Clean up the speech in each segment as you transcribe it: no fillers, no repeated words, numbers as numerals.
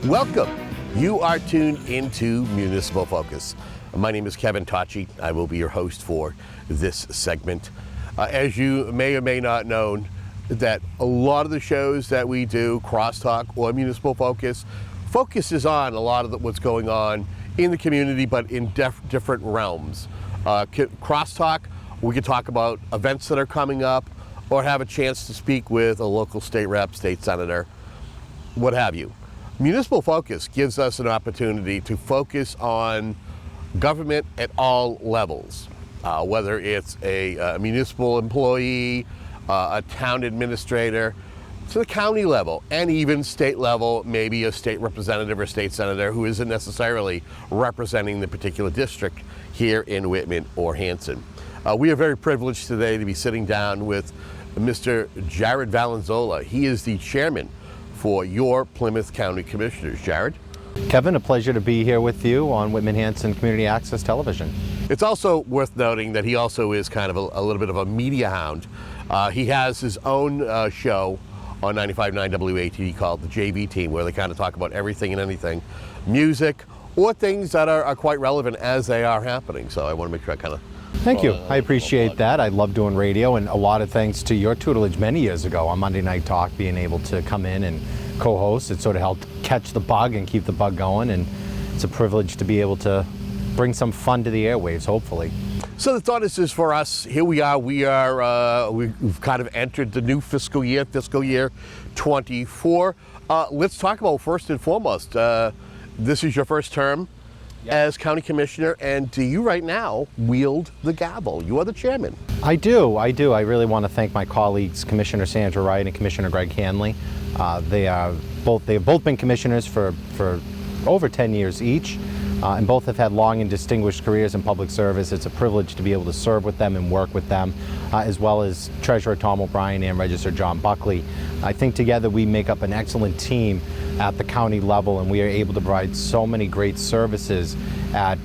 Welcome. You are tuned into Municipal Focus. My name is Kevin Tocci. I will be your host for this segment. As you may or may not know, that a lot of the shows that we do, Crosstalk or Municipal Focus, focuses on a lot of what's going on in the community, but in different realms. Crosstalk, we could talk about events that are coming up or have a chance to speak with a local state rep, state senator, what have you. Municipal Focus gives us an opportunity to focus on government at all levels, whether it's a municipal employee, a town administrator, to the county level, and even state level, maybe a state representative or state senator who isn't necessarily representing the particular district here in Whitman or Hanson. We are very privileged today to be sitting down with Mr. Jared Valanzola. He is the chairman for your Plymouth County Commissioners. Jared? Kevin, a pleasure to be here with you on Whitman-Hanson Community Access Television. It's also worth noting that he also is kind of a little bit of a media hound. He has his own show on 95.9 WATD called the JV Team, where they kind of talk about everything and anything, music, or things that are quite relevant as they are happening. So I want to make sure I kind of... Thank you. I appreciate that. I love doing radio, and a lot of thanks to your tutelage many years ago on Monday Night Talk, being able to come in and co-host. It sort of helped catch the bug and keep the bug going, and it's a privilege to be able to bring some fun to the airwaves, hopefully. So the thought is for us, here we are, we've kind of entered the new fiscal year 24. Let's talk about, first and foremost, this is your first term as county commissioner, and do you right now wield the gavel? You are the chairman. I do. I really want to thank my colleagues, Commissioner Sandra Wright and Commissioner Greg Hanley. They have both been commissioners for over 10 years each, and both have had long and distinguished careers in public service. It's a privilege to be able to serve with them and work with them, as well as Treasurer Tom O'Brien and Register John Buckley. I think together we make up an excellent team at the county level, and we are able to provide so many great services at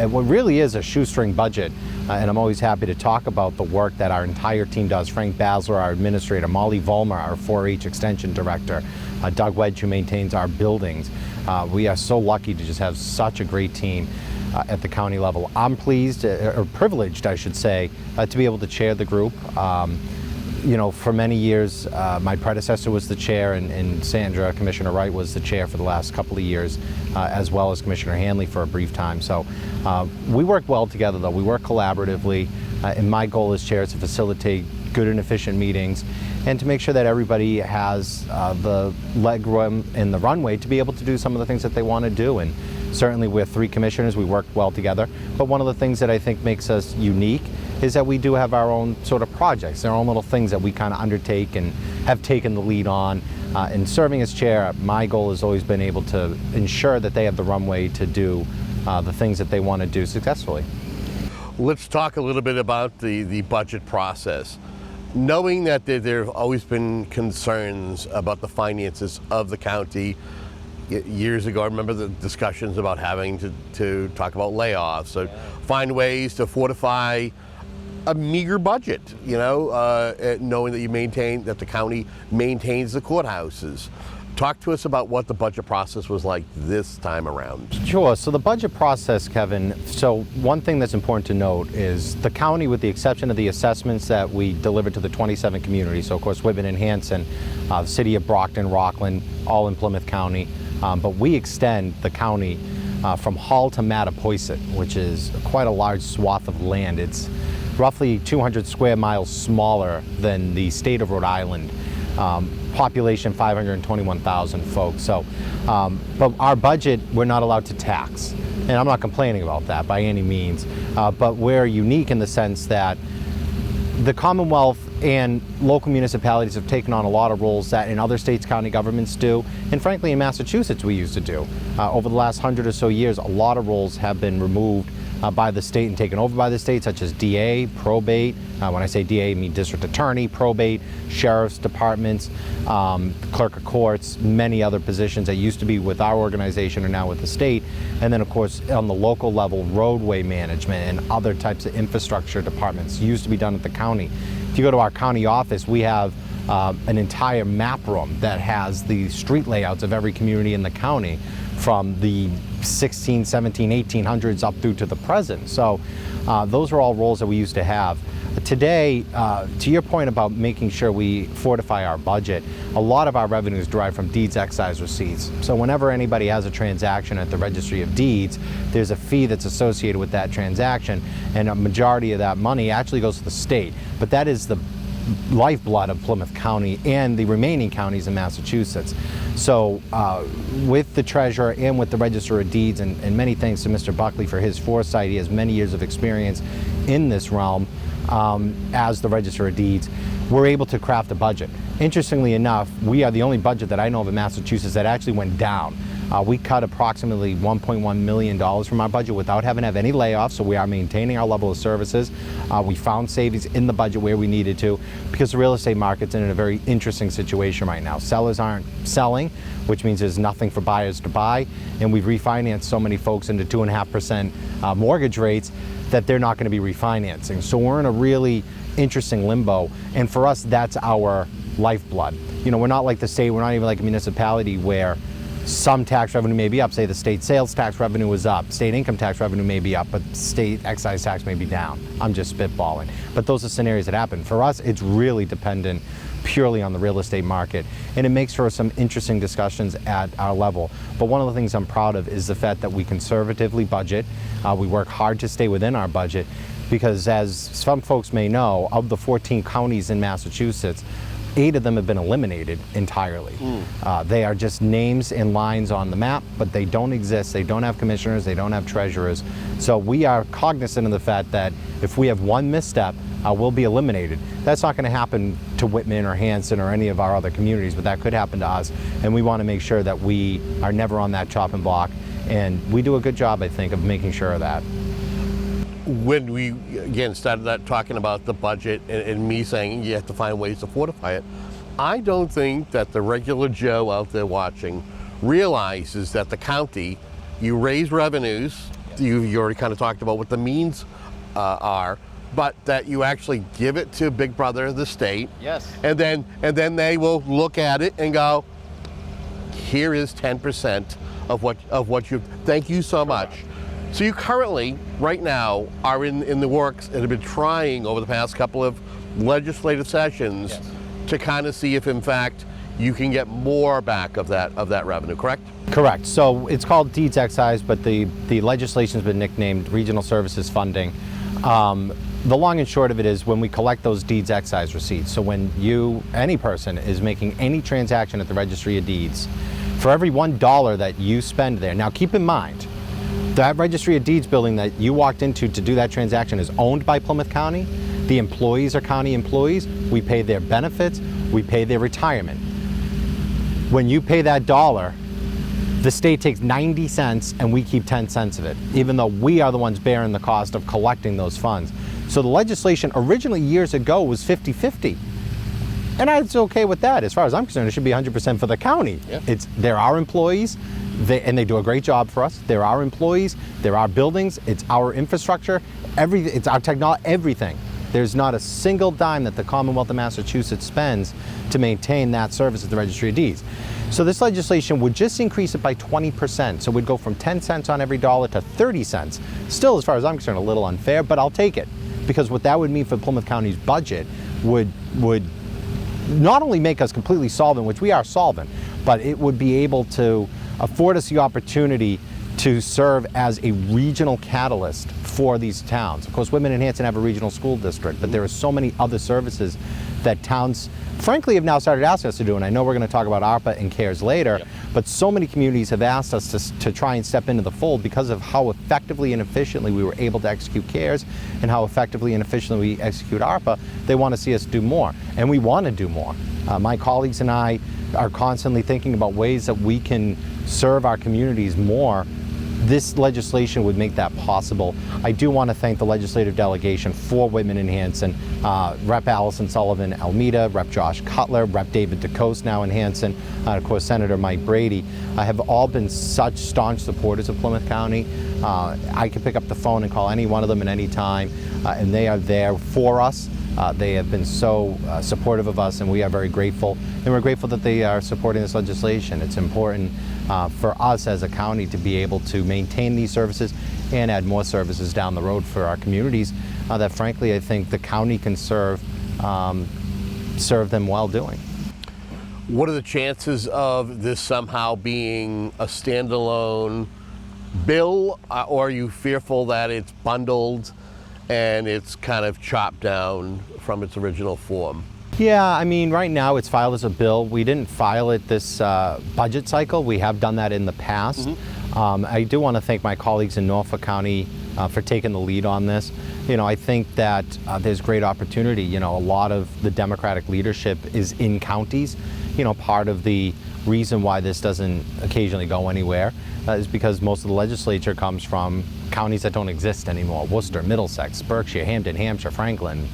what really is a shoestring budget. And I'm always happy to talk about the work that our entire team does. Frank Basler, our administrator, Molly Vollmer, our 4-H extension director, Doug Wedge, who maintains our buildings. We are so lucky to just have such a great team at the county level. I'm pleased, or privileged, I should say, to be able to chair the group. You know, for many years, my predecessor was the chair, and Sandra, Commissioner Wright, was the chair for the last couple of years, as well as Commissioner Hanley for a brief time. So we work well together, though. We work collaboratively, and my goal as chair is to facilitate good and efficient meetings and to make sure that everybody has the leg room and the runway to be able to do some of the things that they want to do. And certainly we're 3 commissioners, we work well together. But one of the things that I think makes us unique is that we do have our own sort of projects, our own little things that we kind of undertake and have taken the lead on. In serving as chair, my goal has always been able to ensure that they have the runway to do the things that they want to do successfully. Let's talk a little bit about the budget process. Knowing that there have always been concerns about the finances of the county. Years ago, I remember the discussions about having to talk about layoffs or find ways to fortify a meager budget, you know, knowing that the county maintains the courthouses. Talk to us about what the budget process was like this time around. Sure. So the budget process, Kevin, so one thing that's important to note is the county, with the exception of the assessments that we delivered to the 27 communities, so of course Whitman and Hanson, the city of Brockton, Rockland, all in Plymouth County, but we extend the county from Hull to Mattapoisett, which is quite a large swath of land. It's roughly 200 square miles smaller than the state of Rhode Island. Population 521,000 folks. So, but our budget, we're not allowed to tax. And I'm not complaining about that by any means. But we're unique in the sense that the Commonwealth and local municipalities have taken on a lot of roles that in other states county governments do, and frankly in Massachusetts we used to do. Over the last 100 or so years, a lot of roles have been removed by the state and taken over by the state, such as DA, probate. When I say DA, I mean district attorney, probate, sheriff's departments, clerk of courts, many other positions that used to be with our organization are now with the state. And then of course on the local level, roadway management and other types of infrastructure departments used to be done at the county. If you go to our county office, we have an entire map room that has the street layouts of every community in the county from the 16, 17, 1800s up through to the present. So those are all roles that we used to have. Today, to your point about making sure we fortify our budget, a lot of our revenues derive from deeds excise receipts. So whenever anybody has a transaction at the Registry of Deeds, there's a fee that's associated with that transaction, and a majority of that money actually goes to the state. But that is the lifeblood of Plymouth County and the remaining counties in Massachusetts. So with the treasurer and with the Register of Deeds, and many thanks to Mr. Buckley for his foresight, he has many years of experience in this realm as the Register of Deeds, we're able to craft a budget. Interestingly enough, we are the only budget that I know of in Massachusetts that actually went down. We cut approximately $1.1 million from our budget without having to have any layoffs, so we are maintaining our level of services. We found savings in the budget where we needed to, because the real estate market's in a very interesting situation right now. Sellers aren't selling, which means there's nothing for buyers to buy, and we've refinanced so many folks into 2.5% mortgage rates that they're not going to be refinancing. So we're in a really interesting limbo, and for us, that's our lifeblood. You know, we're not like the state, we're not even like a municipality where some tax revenue may be up. Say the state sales tax revenue is up, state income tax revenue may be up, but state excise tax may be down. I'm just spitballing. But those are scenarios that happen. For us, it's really dependent purely on the real estate market, and it makes for some interesting discussions at our level. But one of the things I'm proud of is the fact that we conservatively budget. We work hard to stay within our budget, because as some folks may know, of the 14 counties in Massachusetts, 8 of them have been eliminated entirely. They are just names and lines on the map, but they don't exist. They don't have commissioners, they don't have treasurers. So we are cognizant of the fact that if we have one misstep, we'll be eliminated. That's not going to happen to Whitman or Hanson or any of our other communities, but that could happen to us. And we want to make sure that we are never on that chopping block. And we do a good job, I think, of making sure of that. When we, again, started that talking about the budget and me saying you have to find ways to fortify it, I don't think that the regular Joe out there watching realizes that the county, you raise revenues, you already kind of talked about what the means are, but that you actually give it to Big Brother, the state. Yes. And then they will look at it and go, here is 10% of what you, thank you so much. So you currently, right now, are in the works and have been trying over the past couple of legislative sessions to kind of see if, in fact, you can get more back of that revenue, correct? Correct. So it's called deeds excise, but the legislation's been nicknamed regional services funding. The long and short of it is when we collect those deeds excise receipts, so when any person is making any transaction at the Registry of Deeds, for every $1 that you spend there, now keep in mind, that Registry of Deeds building that you walked into to do that transaction is owned by Plymouth County. The employees are county employees. We pay their benefits. We pay their retirement. When you pay that dollar, the state takes 90 cents and we keep 10 cents of it, even though we are the ones bearing the cost of collecting those funds. So the legislation originally years ago was 50-50. And I was okay with that. As far as I'm concerned, it should be 100% for the county. Yeah. They're our employees, and they do a great job for us. They're our employees, they're our buildings, it's our infrastructure, it's our technology, everything. There's not a single dime that the Commonwealth of Massachusetts spends to maintain that service at the Registry of Deeds. So this legislation would just increase it by 20%. So we'd go from 10 cents on every dollar to 30 cents. Still, as far as I'm concerned, a little unfair, but I'll take it. Because what that would mean for Plymouth County's budget would not only make us completely solvent, which we are solvent, but it would be able to afford us the opportunity to serve as a regional catalyst for these towns. Of course, Whitman and Hanson have a regional school district, but there are so many other services that towns, frankly, have now started asking us to do. And I know we're going to talk about ARPA and CARES later, but so many communities have asked us to try and step into the fold because of how effectively and efficiently we were able to execute CARES and how effectively and efficiently we execute ARPA. They want to see us do more, and we want to do more. My colleagues and I are constantly thinking about ways that we can serve our communities more. This legislation would make that possible. I do want to thank the legislative delegation for Whitman and Hanson, Rep. Allison Sullivan, Almeda, Rep. Josh Cutler, Rep. David DeCoste now in Hanson, and of course Senator Mike Brady, have all been such staunch supporters of Plymouth County. I can pick up the phone and call any one of them at any time, and they are there for us. They have been so supportive of us, and we are very grateful. And we're grateful that they are supporting this legislation. It's important for us as a county to be able to maintain these services and add more services down the road for our communities that, frankly, I think the county can serve them well doing. What are the chances of this somehow being a standalone bill, or are you fearful that it's bundled and it's kind of chopped down from its original form? Yeah, I mean, right now it's filed as a bill. We didn't file it this budget cycle. We have done that in the past. I do want to thank my colleagues in Norfolk County for taking the lead on this. You know, I think that there's great opportunity. You know, a lot of the Democratic leadership is in counties. You know, part of the reason why this doesn't occasionally go anywhere is because most of the legislature comes from counties that don't exist anymore. Worcester, Middlesex, Berkshire, Hampden, Hampshire, Franklin,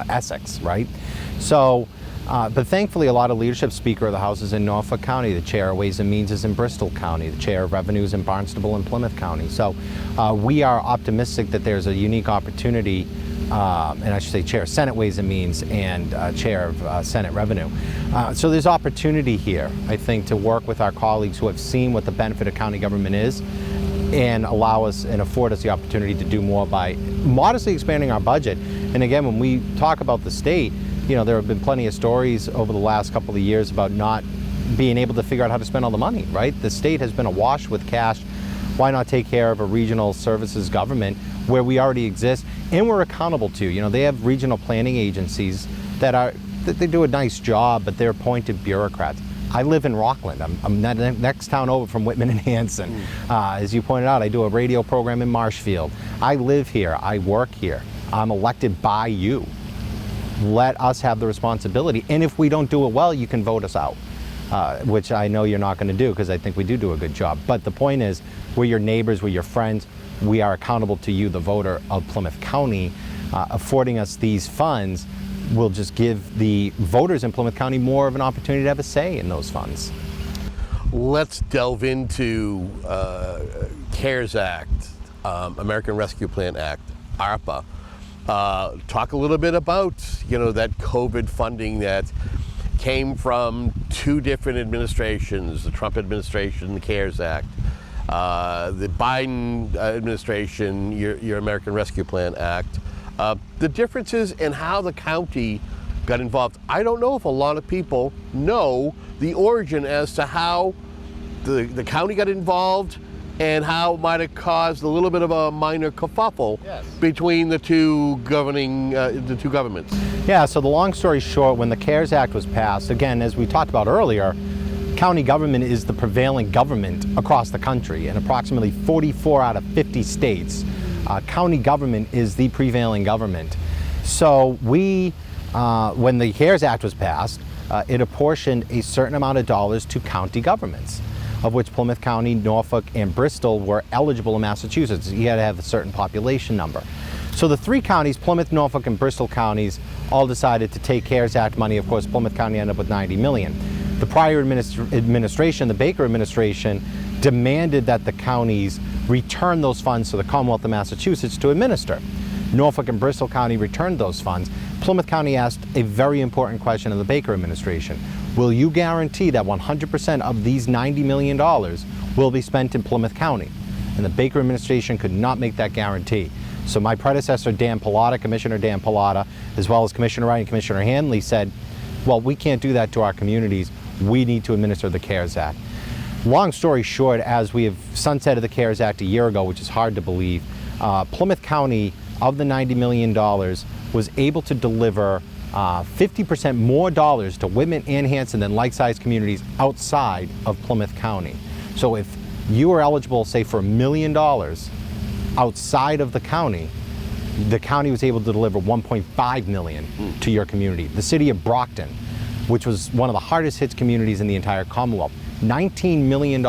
Essex, right? So, but thankfully a lot of leadership, Speaker of the House is in Norfolk County, the Chair of Ways and Means is in Bristol County, the Chair of Revenues in Barnstable and Plymouth County. So we are optimistic that there's a unique opportunity, and I should say Chair of Senate Ways and Means and Chair of Senate Revenue. So there's opportunity here, I think, to work with our colleagues who have seen what the benefit of county government is and allow us and afford us the opportunity to do more by modestly expanding our budget. And again, when we talk about the state, you know, there have been plenty of stories over the last couple of years about not being able to figure out how to spend all the money, right? The state has been awash with cash. Why not take care of a regional services government where we already exist and we're accountable to? You know, they have regional planning agencies that they do a nice job, but they're appointed bureaucrats. I live in Rockland. I'm the next town over from Whitman and Hanson. As you pointed out, I do a radio program in Marshfield. I live here. I work here. I'm elected by you. Let us have the responsibility. And if we don't do it well, you can vote us out, which I know you're not going to do because I think we do a good job. But the point is, we're your neighbors, we're your friends. We are accountable to you, the voter of Plymouth County. Affording us these funds will just give the voters in Plymouth County more of an opportunity to have a say in those funds. Let's delve into CARES Act, American Rescue Plan Act, ARPA. Talk a little bit about, you know, that COVID funding that came from two different administrations, the Trump administration, the CARES Act, the Biden administration, your American Rescue Plan Act. The differences in how the county got involved. I don't know if a lot of people know the origin as to how the county got involved and how it might have caused a little bit of a minor kerfuffle between the two governments. Yeah, so the long story short, when the CARES Act was passed, again, as we talked about earlier, county government is the prevailing government across the country. In approximately 44 out of 50 states, county government is the prevailing government. So we, when the CARES Act was passed, it apportioned a certain amount of dollars to county governments, of which Plymouth County, Norfolk, and Bristol were eligible in Massachusetts. You had to have a certain population number. So the three counties, Plymouth, Norfolk, and Bristol counties, all decided to take CARES Act money. Of course, Plymouth County ended up with $90 million. The prior administration, the Baker administration, demanded that the counties return those funds to the Commonwealth of Massachusetts to administer. Norfolk and Bristol County returned those funds. Plymouth County asked a very important question of the Baker administration. Will you guarantee that 100% of these $90 million will be spent in Plymouth County? And the Baker administration could not make that guarantee. So my predecessor, Commissioner Dan Pallotta, as well as Commissioner Wright and Commissioner Hanley said, well, we can't do that to our communities. We need to administer the CARES Act. Long story short, as we have sunsetted the CARES Act a year ago, which is hard to believe, Plymouth County, of the $90 million, was able to deliver 50% more dollars to Whitman and Hanson than like-sized communities outside of Plymouth County. So if you are eligible, say, for $1 million outside of the county was able to deliver $1.5 million to your community. The city of Brockton, which was one of the hardest hit communities in the entire Commonwealth, $19 million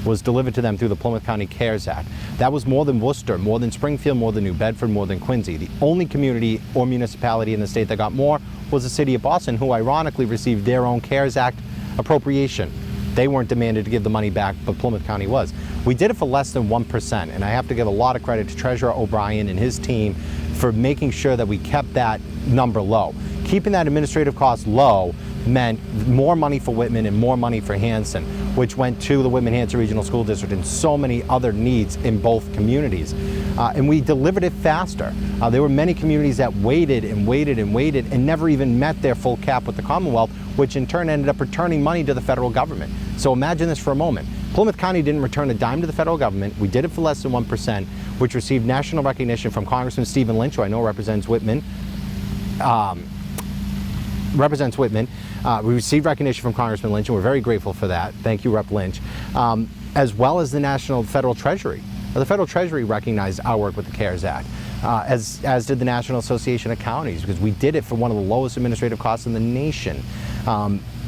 was delivered to them through the Plymouth County CARES Act. That was more than Worcester, more than Springfield, more than New Bedford, more than Quincy. The only community or municipality in the state that got more was the city of Boston, who ironically received their own CARES Act appropriation. They weren't demanded to give the money back, but Plymouth County was. We did it for less than 1%, and I have to give a lot of credit to Treasurer O'Brien and his team for making sure that we kept that number low. Keeping that administrative cost low meant more money for Whitman and more money for Hanson, which went to the Whitman-Hanson Regional School District and so many other needs in both communities. And we delivered it faster. There were many communities that waited and waited and waited and never even met their full cap with the Commonwealth, which in turn ended up returning money to the federal government. So imagine this for a moment. Plymouth County didn't return a dime to the federal government. We did it for less than 1%, which received national recognition from Congressman Stephen Lynch, who I know represents Whitman. We received recognition from Congressman Lynch, and we're very grateful for that. Thank you, Rep. Lynch. As well as the National Federal Treasury. The Federal Treasury recognized our work with the CARES Act, as did the National Association of Counties, because we did it for one of the lowest administrative costs in the nation.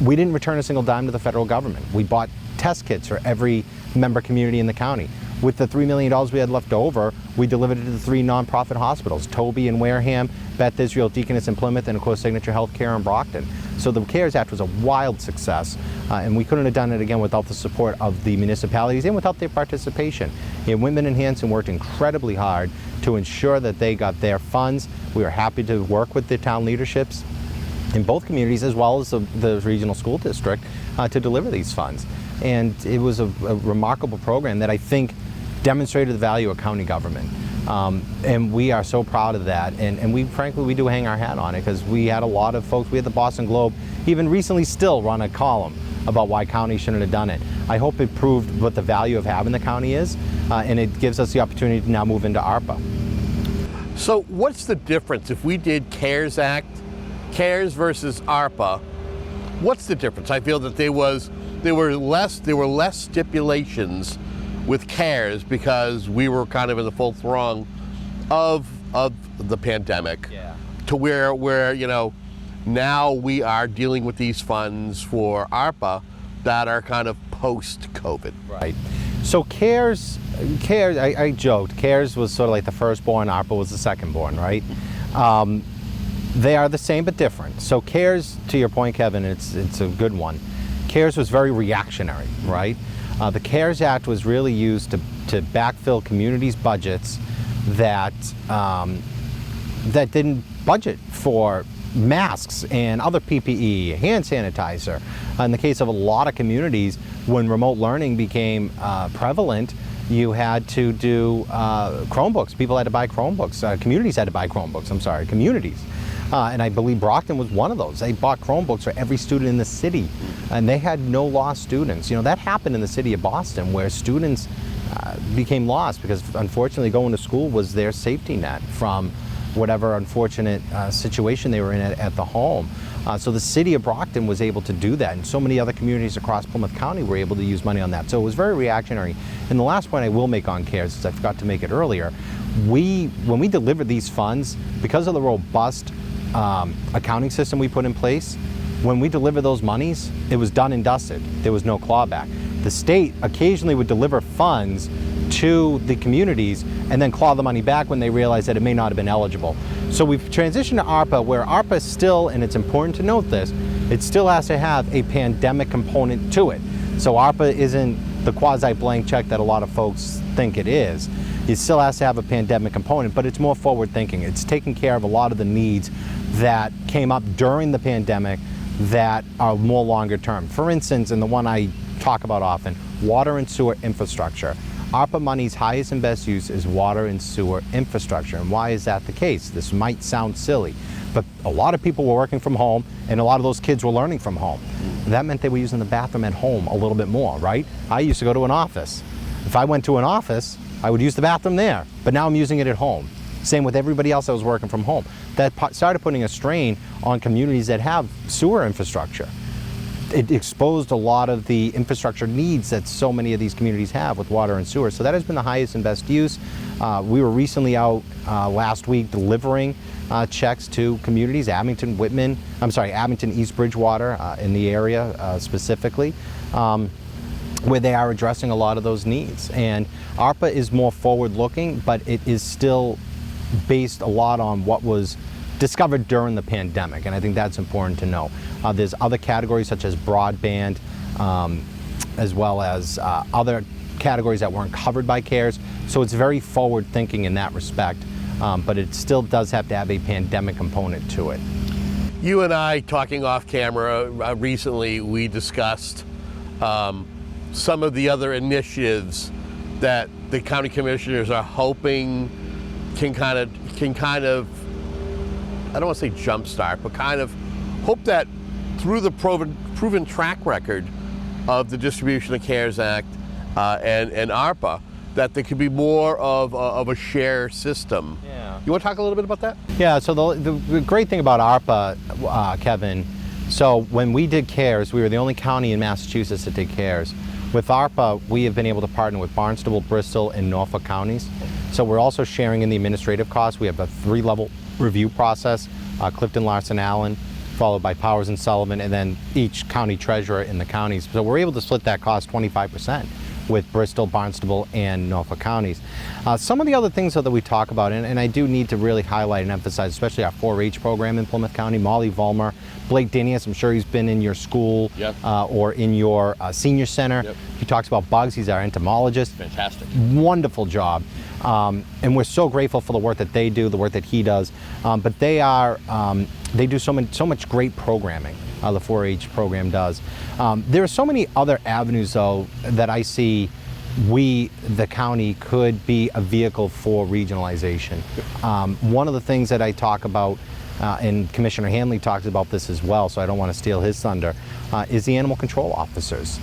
We didn't return a single dime to the federal government. We bought test kits for every member community in the county. With the $3 million we had left over, we delivered it to the 3 nonprofit hospitals, Toby in Wareham, Beth Israel Deaconess in Plymouth, and of course Signature Healthcare in Brockton. So the CARES Act was a wild success, and we couldn't have done it again without the support of the municipalities and without their participation. And Whitman and Hanson worked incredibly hard to ensure that they got their funds. We were happy to work with the town leaderships in both communities as well as the regional school district to deliver these funds. And it was a remarkable program that I think demonstrated the value of county government. And we are so proud of that. And we, frankly, we do hang our hat on it, because we had a lot of folks. We had the Boston Globe even recently still run a column about why county shouldn't have done it. I hope it proved what the value of having the county is, and it gives us the opportunity to now move into ARPA. So what's the difference if we did CARES Act, CARES versus ARPA? What's the difference? I feel that there were less stipulations with CARES because we were kind of in the full throng of the pandemic. Yeah. To where you know, now we are dealing with these funds for ARPA that are kind of post-COVID. Right. So CARES, I joked, CARES was sort of like the firstborn, ARPA was the secondborn, right? They are the same but different. So CARES, to your point, Kevin, it's a good one. CARES was very reactionary, right? The CARES Act was really used to backfill communities' budgets that didn't budget for masks and other PPE, hand sanitizer. In the case of a lot of communities, when remote learning became prevalent, you had to do Chromebooks. People had to buy Chromebooks. Communities had to buy Chromebooks, I'm sorry, communities. And I believe Brockton was one of those. They bought Chromebooks for every student in the city, and they had no lost students. You know, that happened in the city of Boston, where students became lost because, unfortunately, going to school was their safety net from whatever unfortunate situation they were in at the home. So the city of Brockton was able to do that, and so many other communities across Plymouth County were able to use money on that. So it was very reactionary. And the last point I will make on CARES, is I forgot to make it earlier, when we delivered these funds, because of the robust accounting system we put in place, when we deliver those monies, it was done and dusted. There was no clawback. The state occasionally would deliver funds to the communities and then claw the money back when they realized that it may not have been eligible. So we've transitioned to ARPA, where ARPA still, and it's important to note this, it still has to have a pandemic component to it. So ARPA isn't the quasi-blank check that a lot of folks think it is. It still has to have a pandemic component, but it's more forward thinking. It's taking care of a lot of the needs that came up during the pandemic that are more longer term. For instance, and the one I talk about often, water and sewer infrastructure. ARPA money's highest and best use is water and sewer infrastructure. And why is that the case? This might sound silly, but a lot of people were working from home, and a lot of those kids were learning from home. That meant they were using the bathroom at home a little bit more, right? I used to go to an office. If I went to an office, I would use the bathroom there, but now I'm using it at home. Same with everybody else that was working from home. That started putting a strain on communities that have sewer infrastructure. It exposed a lot of the infrastructure needs that so many of these communities have with water and sewer. So that has been the highest and best use. We were recently out last week delivering checks to communities, Abington, East Bridgewater in the area specifically, where they are addressing a lot of those needs. And ARPA is more forward-looking, but it is still based a lot on what was discovered during the pandemic, and I think that's important to know. There's other categories such as broadband, as well as other categories that weren't covered by CARES, so it's very forward thinking in that respect but it still does have to have a pandemic component to it. You and I, talking off camera recently, we discussed some of the other initiatives that the county commissioners are hoping can kind of, I don't want to say jumpstart, but kind of hope that through the proven track record of the Distribution of CARES Act and ARPA, that there could be more of a share system. Yeah. You want to talk a little bit about that? Yeah, so the great thing about ARPA, Kevin, so when we did CARES, we were the only county in Massachusetts that did CARES. With ARPA, we have been able to partner with Barnstable, Bristol, and Norfolk counties. So we're also sharing in the administrative costs. We have a 3-level review process, Clifton, Larson, Allen, followed by Powers and Sullivan, and then each county treasurer in the counties. So we're able to split that cost 25% with Bristol, Barnstable, and Norfolk counties. Some of the other things that we talk about, and I do need to really highlight and emphasize, especially our 4-H program in Plymouth County. Molly Vollmer, Blake Dinius, I'm sure he's been in your school. Yep. Or in your senior center. Yep. He talks about bugs. He's our entomologist. Fantastic. Wonderful job. And we're so grateful for the work that they do, the work that he does. But they do so much great programming. The 4-H program does. There are so many other avenues, though, that I see the county, could be a vehicle for regionalization. One of the things that I talk about, and Commissioner Hanley talks about this as well, so I don't want to steal his thunder, is the animal control officers.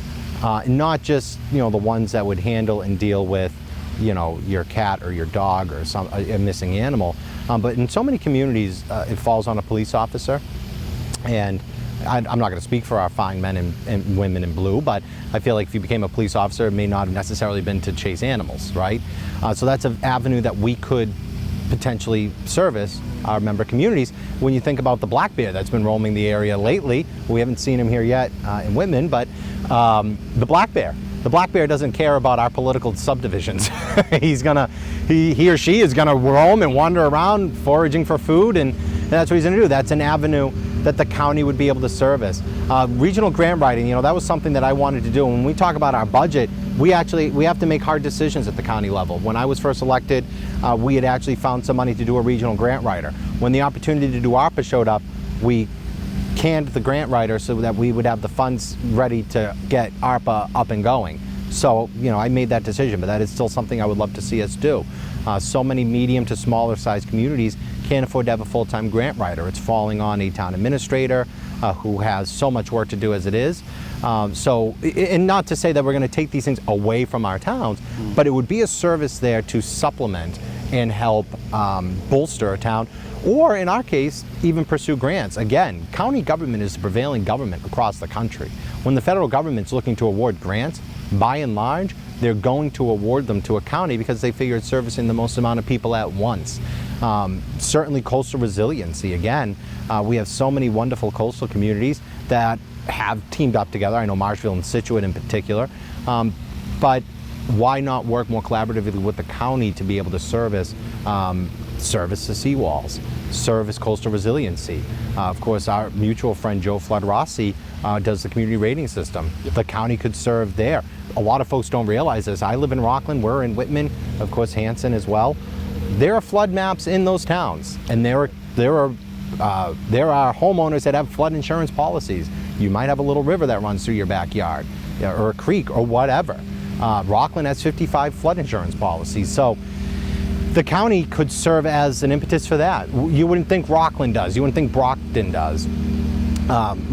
Not just the ones that would handle and deal with your cat or your dog or a missing animal, but in so many communities it falls on a police officer. And I'm not going to speak for our fine men and women in blue, but I feel like if you became a police officer, it may not have necessarily been to chase animals, right? So that's an avenue that we could potentially service our member communities. When you think about the black bear that's been roaming the area lately, we haven't seen him here yet in Whitman, but the black bear doesn't care about our political subdivisions. He or she is gonna roam and wander around foraging for food, and that's what he's gonna do. That's an avenue that the county would be able to service. Regional grant writing, that was something that I wanted to do. When we talk about our budget, we have to make hard decisions at the county level. When I was first elected, we had actually found some money to do a regional grant writer. When the opportunity to do ARPA showed up, we canned the grant writer so that we would have the funds ready to get ARPA up and going. So, I made that decision, but that is still something I would love to see us do. So many medium to smaller sized communities can't afford to have a full-time grant writer. It's falling on a town administrator who has so much work to do as it is. And not to say that we're going to take these things away from our towns, but it would be a service there to supplement and help bolster a town, or in our case, even pursue grants. Again, county government is the prevailing government across the country. When the federal government's looking to award grants, by and large, they're going to award them to a county because they figure it's servicing the most amount of people at once. Certainly coastal resiliency. Again, we have so many wonderful coastal communities that have teamed up together. I know Marshfield and Scituate in particular. But why not work more collaboratively with the county to be able to service the seawalls, service coastal resiliency? Of course, our mutual friend Joe Flood Rossi does the community rating system. Yep. The county could serve there. A lot of folks don't realize this. I live in Rockland, we're in Whitman, of course Hanson as well. There are flood maps in those towns, and there are homeowners that have flood insurance policies. You might have a little river that runs through your backyard, or a creek, or whatever. Rockland has 55 flood insurance policies. So the county could serve as an impetus for that. You wouldn't think Rockland does. You wouldn't think Brockton does.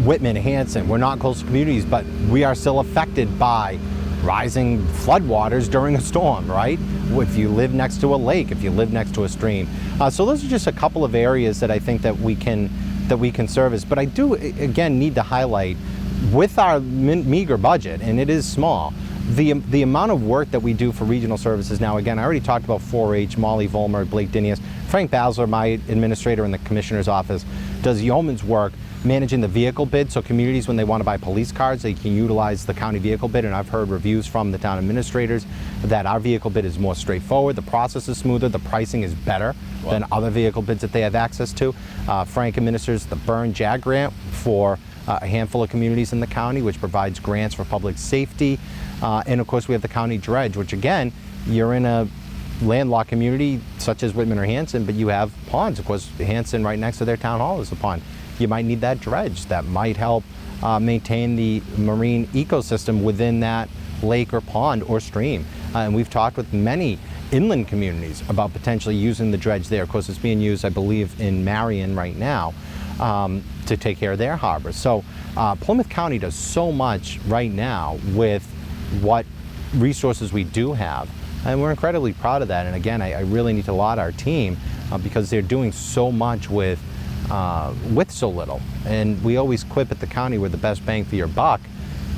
Whitman, Hanson, we're not coastal communities, but we are still affected by rising floodwaters during a storm, right? If you live next to a lake, if you live next to a stream. So those are just a couple of areas that I think that we can service. But I do, again, need to highlight, with our meager budget, and it is small, the amount of work that we do for regional services now. Again, I already talked about 4-H, Molly Vollmer, Blake Dinius. Frank Basler, my administrator in the Commissioner's office, does yeoman's work managing the vehicle bid. So communities, when they want to buy police cars, they can utilize the county vehicle bid. And I've heard reviews from the town administrators that our vehicle bid is more straightforward, the process is smoother, the pricing is better than other vehicle bids that they have access to. Frank administers the Burn JAG grant for a handful of communities in the county, which provides grants for public safety. And of course, we have the county dredge, which again, you're in a landlocked community such as Whitman or Hanson, but you have ponds. Of course, Hanson right next to their town hall is a pond. You might need that dredge that might help maintain the marine ecosystem within that lake or pond or stream. And we've talked with many inland communities about potentially using the dredge there. Of course, it's being used, I believe, in Marion right now to take care of their harbors. So Plymouth County does so much right now with what resources we do have. And we're incredibly proud of that. And again, I really need to laud our team because they're doing so much with so little. And we always quip at the county we're the best bang for your buck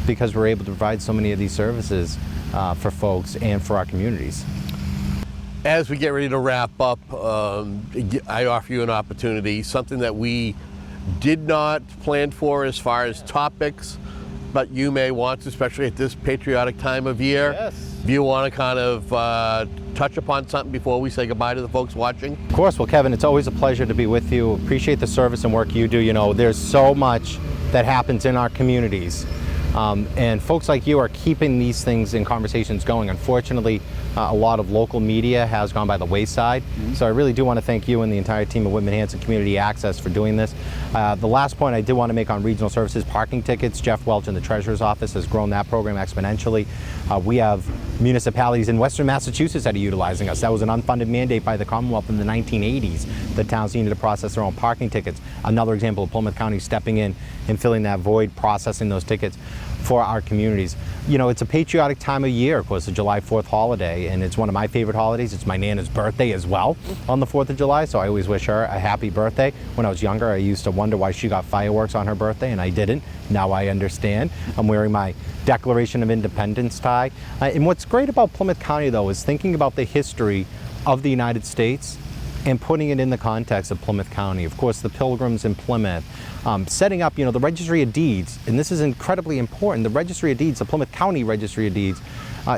because we're able to provide so many of these services for folks and for our communities. As we get ready to wrap up, I offer you an opportunity, something that we did not plan for as far as topics, but you may want to, especially at this patriotic time of year. Yes. If you want to kind of touch upon something before we say goodbye to the folks watching. Of course. Well, Kevin, it's always a pleasure to be with you. Appreciate the service and work you do. You know, there's so much that happens in our communities. And folks like you are keeping these things in conversations going. Unfortunately, a lot of local media has gone by the wayside. So I really do want to thank you and the entire team of Whitman Hanson Community Access for doing this. The last point I did want to make on regional services, parking tickets. Jeff Welch in the Treasurer's Office has grown that program exponentially. We have municipalities in Western Massachusetts that are utilizing us. That was an unfunded mandate by the Commonwealth in the 1980s. The towns needed to process their own parking tickets. Another example of Plymouth County stepping in and filling that void, processing those tickets for our communities. You know, it's a patriotic time of year, of course, the July 4th holiday, and it's one of my favorite holidays. It's my Nana's birthday as well on the 4th of July, so I always wish her a happy birthday. When I was younger, I used to wonder why she got fireworks on her birthday, and I didn't. Now I understand. I'm wearing my Declaration of Independence tie. And what's great about Plymouth County, though, is thinking about the history of the United States and putting it in the context of Plymouth County. Of course, the Pilgrims in Plymouth, setting up, you know, the Registry of Deeds, and this is incredibly important. The Registry of Deeds, the Plymouth County Registry of Deeds,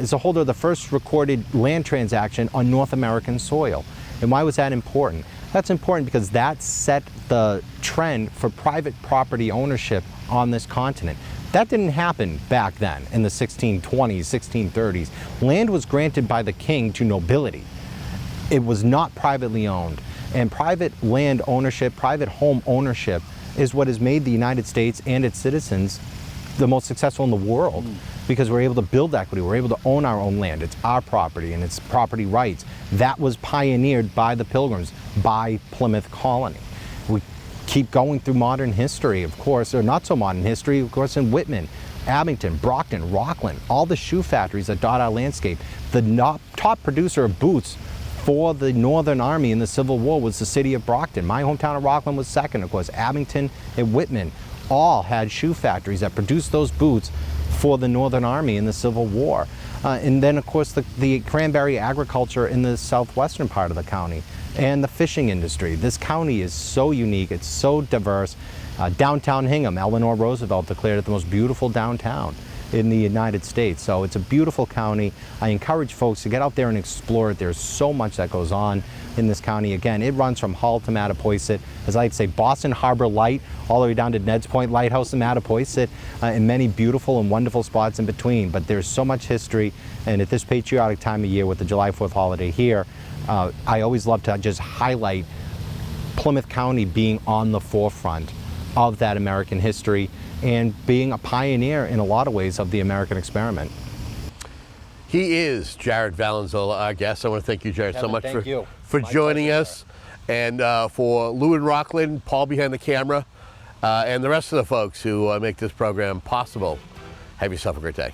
is the holder of the first recorded land transaction on North American soil. And why was that important? That's important because that set the trend for private property ownership on this continent. That didn't happen back then in the 1620s, 1630s. Land was granted by the king to nobility. It was not privately owned. And private land ownership, private home ownership is what has made the United States and its citizens the most successful in the world because we're able to build equity, we're able to own our own land. It's our property and it's property rights. That was pioneered by the Pilgrims, by Plymouth Colony. We keep going through modern history, of course, or not so modern history, of course, in Whitman, Abington, Brockton, Rockland, all the shoe factories that dot our landscape. The top producer of boots for the Northern Army in the Civil War was the city of Brockton. My hometown of Rockland was second, of course. Abington and Whitman all had shoe factories that produced those boots for the Northern Army in the Civil War. And then, of course, the cranberry agriculture in the southwestern part of the county and the fishing industry. This county is so unique, it's so diverse. Downtown Hingham, Eleanor Roosevelt declared it the most beautiful downtown in the United States. So it's a beautiful county. I encourage folks to get out there and explore it. There's so much that goes on in this county. Again, it runs from Hull to Mattapoisett, as I like to say, Boston Harbor Light, all the way down to Ned's Point Lighthouse in Mattapoisett, and many beautiful and wonderful spots in between. But there's so much history, and at this patriotic time of year with the July 4th holiday here, I always love to just highlight Plymouth County being on the forefront of that American history and being a pioneer in a lot of ways of the American experiment. He is Jared Valanzola, our guest. I want to thank you, Jared, Kevin, so much for My joining pleasure, us. And for Lou and Rockland, Paul behind the camera, and the rest of the folks who make this program possible, have yourself a great day.